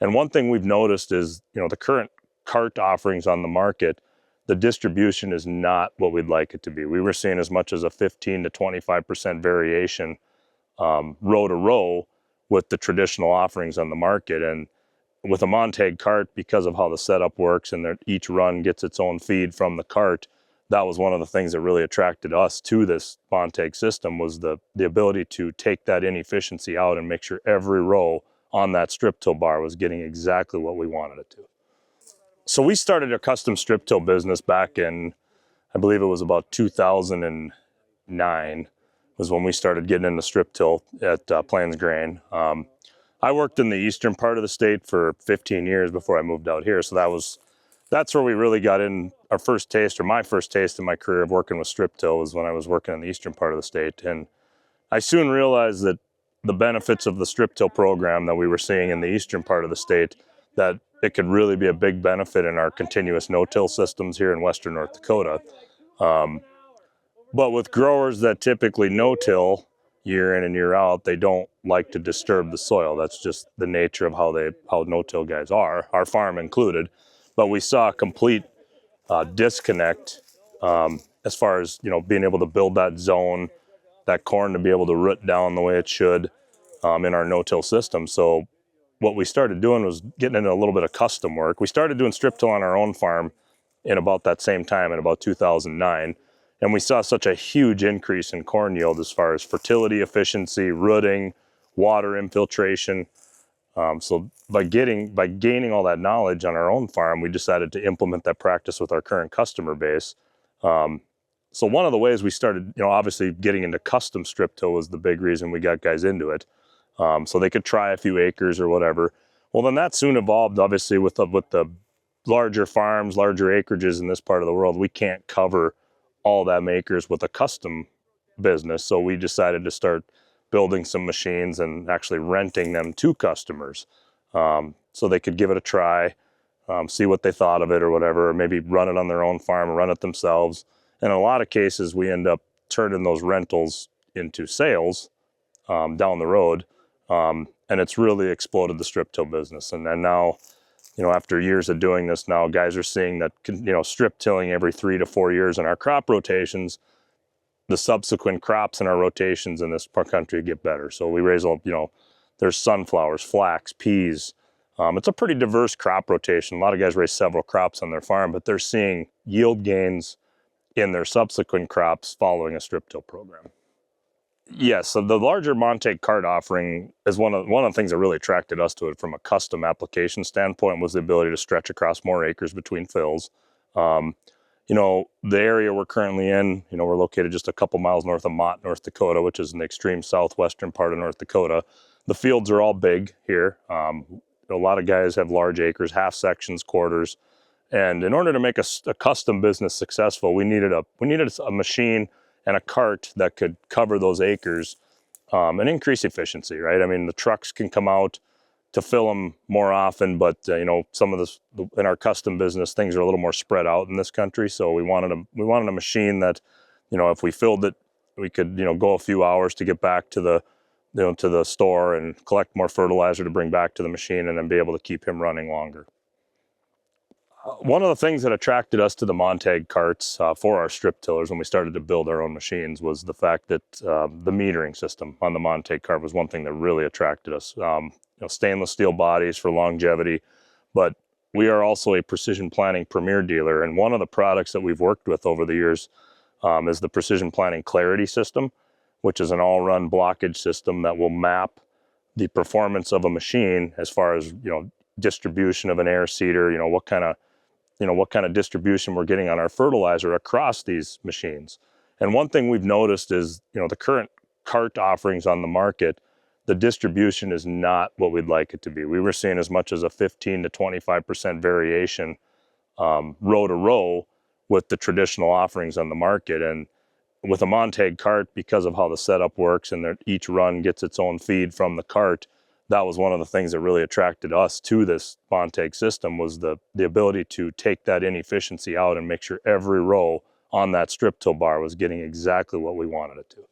And one thing we've noticed is, the current cart offerings on the market, the distribution is not what we'd like it to be. We were seeing as much as a 15 to 25% variation row to row with the traditional offerings on the market. And with a Montag cart, because of how the setup works and that each run gets its own feed from the cart, that was one of the things that really attracted us to this Montag system, was the ability to take that inefficiency out and make sure every row on that strip till bar was getting exactly what we wanted it to. So we started a custom strip till business back in, I believe it was about 2009 was when we started getting into strip till at Plains Grain. I worked in the eastern part of the state for 15 years before I moved out here. So that's where we really got in our first taste, or my first taste in my career of working with strip till, was when I was working in the eastern part of the state. And I soon realized that the benefits of the strip till program that we were seeing in the eastern part of the state, that it could really be a big benefit in our continuous no-till systems here in western North Dakota. But with growers that typically no-till year in and year out, they don't like to disturb the soil. That's just the nature of how no-till guys are, our farm included. But we saw a complete disconnect as far as being able to build that zone, that corn to be able to root down the way it should in our no-till system. So what we started doing was getting into a little bit of custom work. We started doing strip till on our own farm in about that same time, in about 2009. And we saw such a huge increase in corn yield as far as fertility, efficiency, rooting, water infiltration. So by gaining all that knowledge on our own farm, we decided to implement that practice with our current customer base. So one of the ways we started, obviously getting into custom strip till was the big reason we got guys into it. So they could try a few acres or whatever. Well, then that soon evolved, obviously, with the larger farms, larger acreages in this part of the world. We can't cover all them acres with a custom business. So we decided to start building some machines and actually renting them to customers so they could give it a try, see what they thought of it or whatever, or maybe run it on their own farm or run it themselves. And in a lot of cases, we end up turning those rentals into sales down the road. And it's really exploded the strip till business. And then now, after years of doing this, now guys are seeing that, strip tilling every 3 to 4 years in our crop rotations, the subsequent crops in our rotations in this country get better. So we raise, there's sunflowers, flax, peas. It's a pretty diverse crop rotation. A lot of guys raise several crops on their farm, but they're seeing yield gains in their subsequent crops following a strip till program. Yes, so the larger Montag cart offering is one of the things that really attracted us to it from a custom application standpoint, was the ability to stretch across more acres between fills. The area we're currently in, we're located just a couple miles north of Mott, North Dakota, which is in the extreme southwestern part of North Dakota. The fields are all big here. A lot of guys have large acres, half sections, quarters. And in order to make a custom business successful, we needed a machine and a cart that could cover those acres and increase efficiency, right? I mean, the trucks can come out to fill them more often, but some of this in our custom business, things are a little more spread out in this country. So we wanted a machine that, if we filled it, we could go a few hours to get back to the store and collect more fertilizer to bring back to the machine, and then be able to keep him running longer. One of the things that attracted us to the Montag carts for our strip tillers when we started to build our own machines was the fact that the metering system on the Montag cart was one thing that really attracted us. Stainless steel bodies for longevity, but we are also a precision planting premier dealer. And one of the products that we've worked with over the years is the precision planting clarity system, which is an all-run blockage system that will map the performance of a machine as far as, distribution of an air seeder, what kind of distribution we're getting on our fertilizer across these machines. And one thing we've noticed is, the current cart offerings on the market, the distribution is not what we'd like it to be. We were seeing as much as a 15 to 25% variation row to row with the traditional offerings on the market. And with a Montag cart, because of how the setup works and that each run gets its own feed from the cart, that was one of the things that really attracted us to this Montag system, was the ability to take that inefficiency out and make sure every row on that strip till bar was getting exactly what we wanted it to.